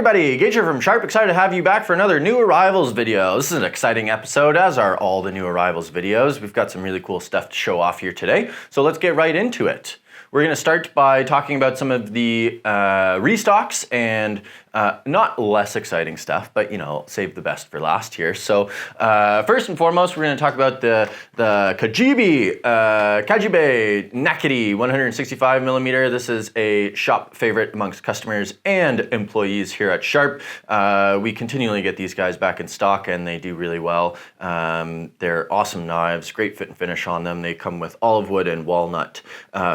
everybody, Gage here from Sharp, excited to have you back for another new arrivals video. This is an exciting episode, as are all the new arrivals videos. We've got some really cool stuff to show off here today, so let's get right into it. We're going to start by talking about some of the restocks and not less exciting stuff, but save the best for last here. So first and foremost, we're going to talk about the Kajibee Nakedi 165mm. This is a shop favorite amongst customers and employees here at Sharp. We continually get these guys back in stock and they do really well. They're awesome knives, great fit and finish on them. They come with olive wood and walnut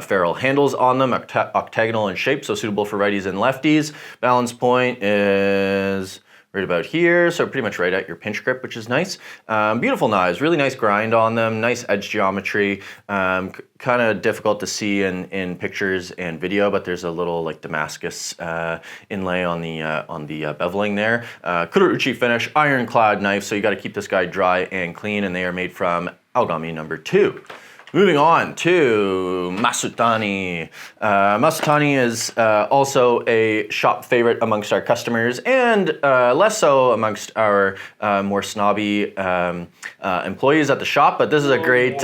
ferrule handles on them, octagonal in shape, so suitable for righties and lefties. Balance point is right about here, so pretty much right at your pinch grip, which is nice. Beautiful knives, really nice grind on them, nice edge geometry. Kind of difficult to see in pictures and video, but there's a little like Damascus inlay on the beveling there. Kurosaki finish, ironclad knife, so you got to keep this guy dry and clean, and they are made from Algami number 2. Moving on to Masutani. Masutani is also a shop favorite amongst our customers and less so amongst our more snobby employees at the shop. But this is a great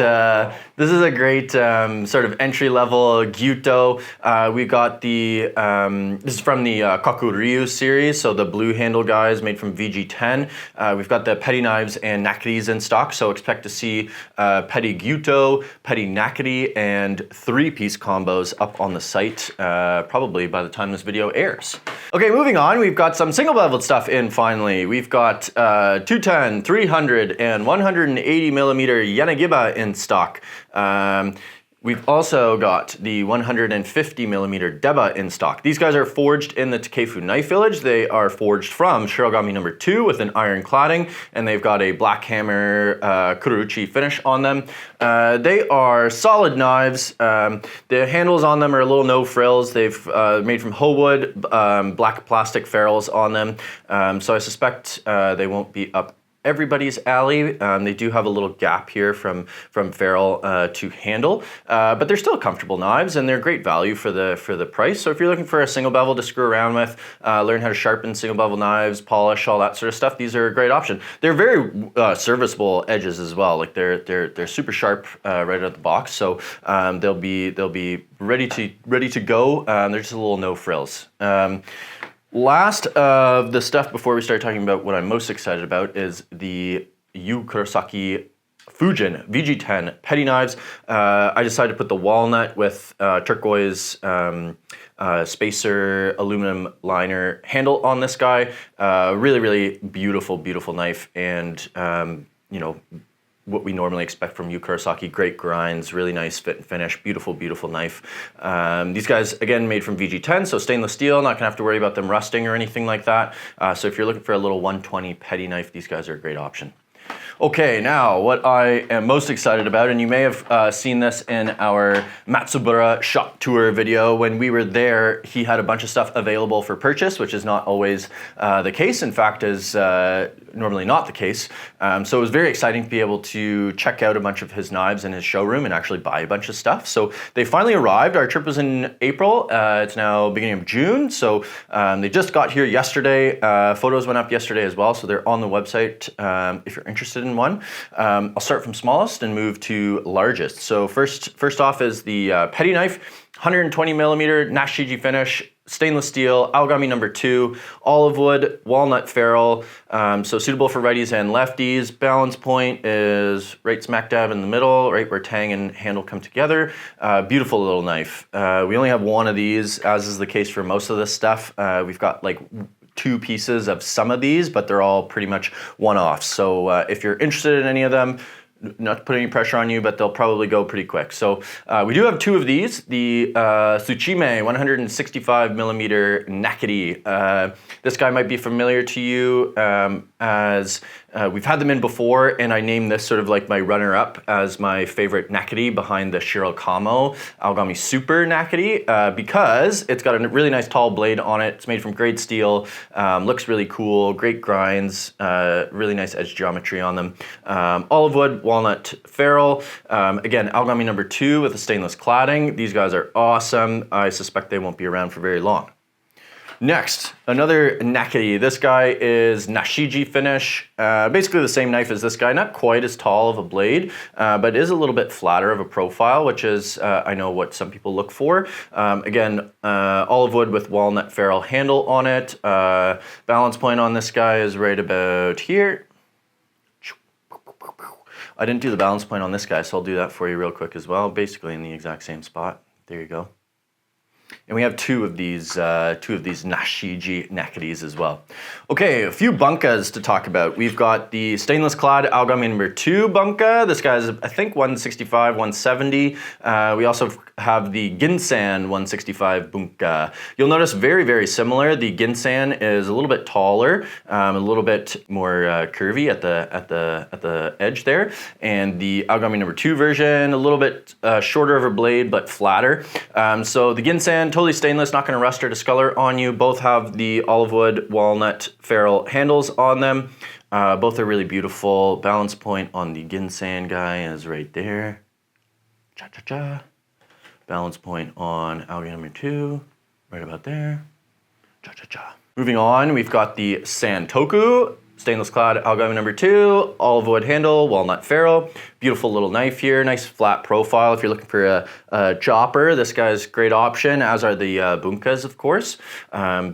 sort of entry level gyuto. We got the this is from the Kakuryu series, so the blue handle guys made from VG10. We've got the petty knives and nakedis in stock, so expect to see petty gyuto, petty nakedi, and 3-piece combos up on the site probably by the time this video airs. Okay, moving on, we've got some single beveled stuff in finally. We've got 210, 300, and 180mm Yanagiba in stock. We've also got the 150mm Deba in stock. These guys are forged in the Takefu Knife Village. They are forged from Shirogami number 2 with an iron cladding, and they've got a black hammer Kurosaki finish on them. They are solid knives. The handles on them are a little no frills. They've made from hoe wood, black plastic ferrules on them. So I suspect they won't be up everybody's alley. They do have a little gap here from ferrule to handle, but they're still comfortable knives and they're great value for the price. So if you're looking for a single bevel to screw around with, learn how to sharpen single bevel knives, polish, all that sort of stuff, these are a great option. They're very serviceable edges as well. Like they're super sharp right out of the box, so they'll be ready to go. They're just a little no frills. Last of the stuff before we start talking about what I'm most excited about is the Kurosaki Fujin VG10 petty knives. I decided to put the walnut with turquoise spacer aluminum liner handle on this guy. Really beautiful knife, and what we normally expect from Kurosaki. Great grinds, really nice fit and finish, beautiful knife. These guys, again, made from VG10, so stainless steel, not gonna have to worry about them rusting or anything like that. So if you're looking for a little 120 petty knife, these guys are a great option. Okay, now what I am most excited about, and you may have seen this in our Matsubara shop tour video. When we were there, he had a bunch of stuff available for purchase, which is not always the case. In fact, is normally not the case. So it was very exciting to be able to check out a bunch of his knives in his showroom and actually buy a bunch of stuff. So they finally arrived. Our trip was in April. It's now beginning of June. So they just got here yesterday. Photos went up yesterday as well, so they're on the website if you're interested in one. I'll start from smallest and move to largest. So first off is the petty knife, 120mm Nashiji finish, stainless steel, Algami number 2, olive wood, walnut ferrule, so suitable for righties and lefties. Balance point is right smack dab in the middle, right where tang and handle come together. Beautiful little knife. We only have one of these, as is the case for most of this stuff. We've got like 2 pieces of some of these, but they're all pretty much one-offs. So if you're interested in any of them, not to put any pressure on you, but they'll probably go pretty quick. So we do have 2 of these. The Tsuchime 165mm Nakedi. This guy might be familiar to you as we've had them in before, and I named this sort of like my runner-up as my favorite Nakedi behind the Shirokamo Algami Super Nakedi because it's got a really nice tall blade on it. It's made from grade steel, looks really cool, great grinds, really nice edge geometry on them. Olive wood, walnut ferrule. Again, Algami number 2 with a stainless cladding. These guys are awesome. I suspect they won't be around for very long. Next, another nakiri. This guy is Nashiji finish. Basically the same knife as this guy, not quite as tall of a blade, but is a little bit flatter of a profile, which is, I know, what some people look for. Again, olive wood with walnut ferrule handle on it. Balance point on this guy is right about here. I didn't do the balance point on this guy, so I'll do that for you real quick as well. Basically in the exact same spot. There you go. And we have two of these Nashiji nakiris as well. Okay, a few bunkas to talk about. We've got the stainless clad Aogami number 2 bunka. This guy's, I think, 165, 170. We also have the Ginsan 165 bunka. You'll notice very, very similar. The Ginsan is a little bit taller, a little bit more curvy at the edge there, and the Aogami number 2 version a little bit shorter of a blade but flatter. So the Ginsan, totally stainless, not going to rust or discolor on you. Both have the olive wood walnut ferrule handles on them. Both are really beautiful. Balance point on the Ginsan guy is right there. Cha cha cha. Balance point on Aogami number 2, right about there. Cha cha cha. Moving on, we've got the Santoku. Stainless clad Aogami number 2, olive wood handle, walnut ferrule. Beautiful little knife here, nice flat profile. If you're looking for a chopper, this guy's a great option, as are the bunkas, of course.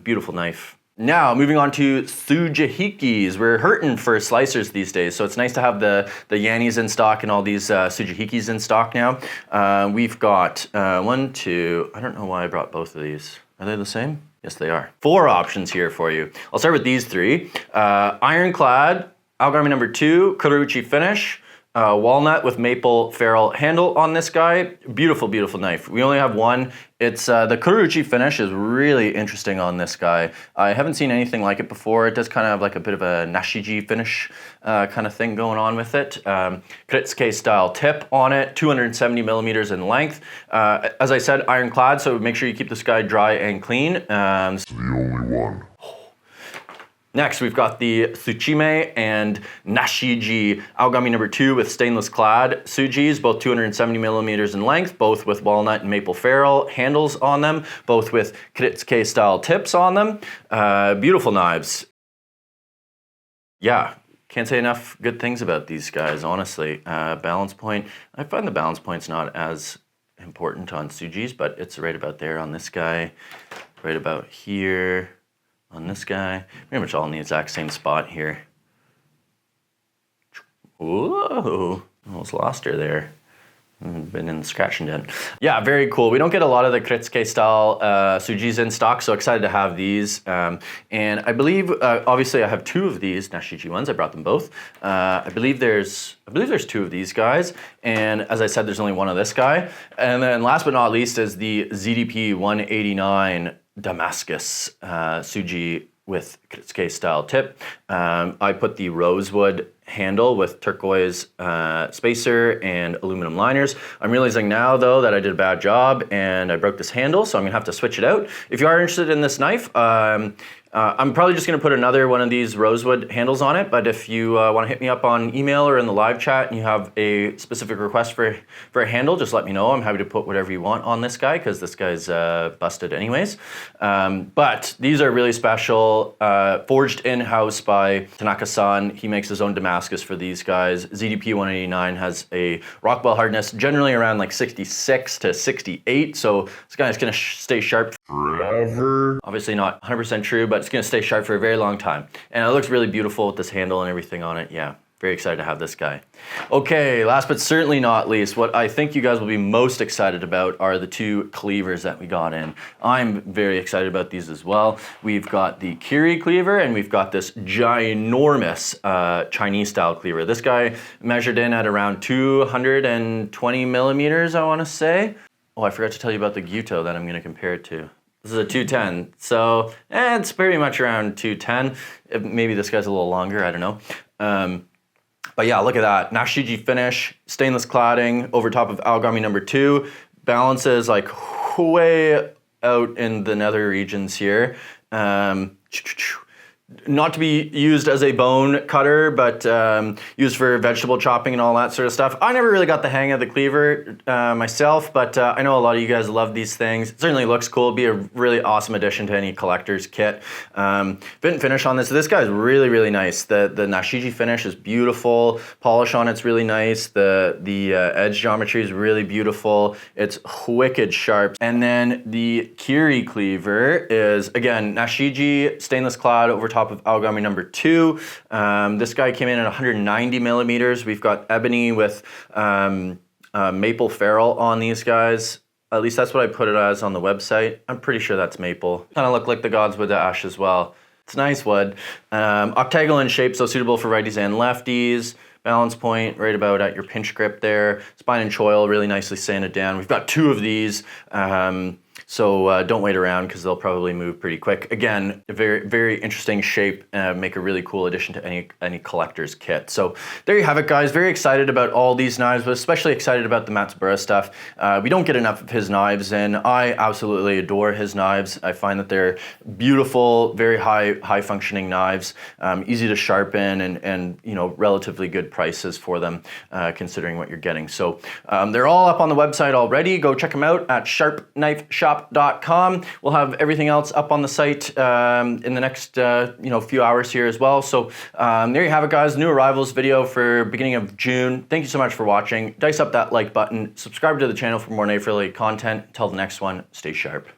Beautiful knife. Now, moving on to Tsujihikis. We're hurting for slicers these days, so it's nice to have the Yannis in stock and all these Tsujihikis in stock now. We've got 1, 2, I don't know why I brought both of these. Are they the same? Yes, they are. 4 options here for you. I'll start with these 3. Ironclad, Aogami number 2, Kurouchi finish, walnut with maple ferrule handle on this guy. Beautiful, beautiful knife. We only have one. It's the Kurouchi finish is really interesting on this guy. I haven't seen anything like it before. It does kind of have like a bit of a Nashiji finish kind of thing going on with it. Kritsuke style tip on it, 270 millimeters in length. As I said, ironclad, so make sure you keep this guy dry and clean. It's the only one. Next, we've got the Tsuchime and Nashiji Aogami number 2 with stainless clad Tsujis, both 270 millimeters in length, both with walnut and maple ferrule handles on them, both with Kritsuke style tips on them. Beautiful knives. Yeah, can't say enough good things about these guys, honestly. Balance point, I find the balance point's not as important on Tsujis, but it's right about there on this guy, right about here. On this guy, pretty much all in the exact same spot here. Whoa, almost lost her there. Been in the scratch and dent. Yeah, very cool. We don't get a lot of the Kritsuke style Tsujis in stock, so excited to have these. And I believe, obviously I have 2 of these Nashiji ones. I brought them both. I believe there's 2 of these guys. And as I said, there's only one of this guy. And then last but not least is the ZDP 189 Damascus Tsuji with Kritsuke style tip. I put the rosewood handle with turquoise spacer and aluminum liners. I'm realizing now though that I did a bad job and I broke this handle, so I'm gonna have to switch it out. If you are interested in this knife, I'm probably just gonna put another one of these rosewood handles on it, but if you wanna hit me up on email or in the live chat and you have a specific request for a handle, just let me know. I'm happy to put whatever you want on this guy because this guy's busted anyways. But these are really special, forged in-house by Tanaka-san. He makes his own Damascus for these guys. ZDP 189 has a Rockwell hardness generally around like 66 to 68, so this guy's gonna stay sharp Forever. Obviously not 100% true, but it's gonna stay sharp for a very long time. And it looks really beautiful with this handle and everything on it. Yeah, very excited to have this guy. Okay, last but certainly not least, what I think you guys will be most excited about are the 2 cleavers that we got in. I'm very excited about these as well. We've got the Kiri cleaver and we've got this ginormous Chinese style cleaver. This guy measured in at around 220 millimeters, I wanna say. Oh, I forgot to tell you about the Gyuto that I'm gonna compare it to. This is a 210, so it's pretty much around 210. Maybe this guy's a little longer, I don't know. But yeah, look at that. Nashiji finish, stainless cladding over top of Aogami number 2. Balances like way out in the nether regions here. not to be used as a bone cutter, but used for vegetable chopping and all that sort of stuff. I never really got the hang of the cleaver myself, but I know a lot of you guys love these things. It certainly looks cool. It'd be a really awesome addition to any collector's kit. Fit and finish on this. This guy's really, really nice. The Nashiji finish is beautiful. Polish on it's really nice. The edge geometry is really beautiful. It's wicked sharp. And then the Kiri cleaver is, again, Nashiji stainless clad over top of Aogami number 2. This guy came in at 190 millimeters. We've got ebony with maple ferrule on these guys. At least that's what I put it as on the website. I'm pretty sure that's maple. Kind of look like the Godswood ash as well. It's nice wood. Octagonal in shape, so suitable for righties and lefties. Balance point right about at your pinch grip there. Spine and choil really nicely sanded down. We've got 2 of these. So don't wait around because they'll probably move pretty quick. Again, a very, very interesting shape, make a really cool addition to any collector's kit. So there you have it, guys. Very excited about all these knives, but especially excited about the Matsubara stuff. We don't get enough of his knives, and I absolutely adore his knives. I find that they're beautiful, very high functioning knives, easy to sharpen, and you know, relatively good prices for them, considering what you're getting. So they're all up on the website already. Go check them out at sharpknifeshop.com. We'll have everything else up on the site in the next few hours here as well. So there you have it, guys. New arrivals video for beginning of June. Thank you so much for watching. Dice up that like button. Subscribe to the channel for more knife related content. Until the next one, stay sharp.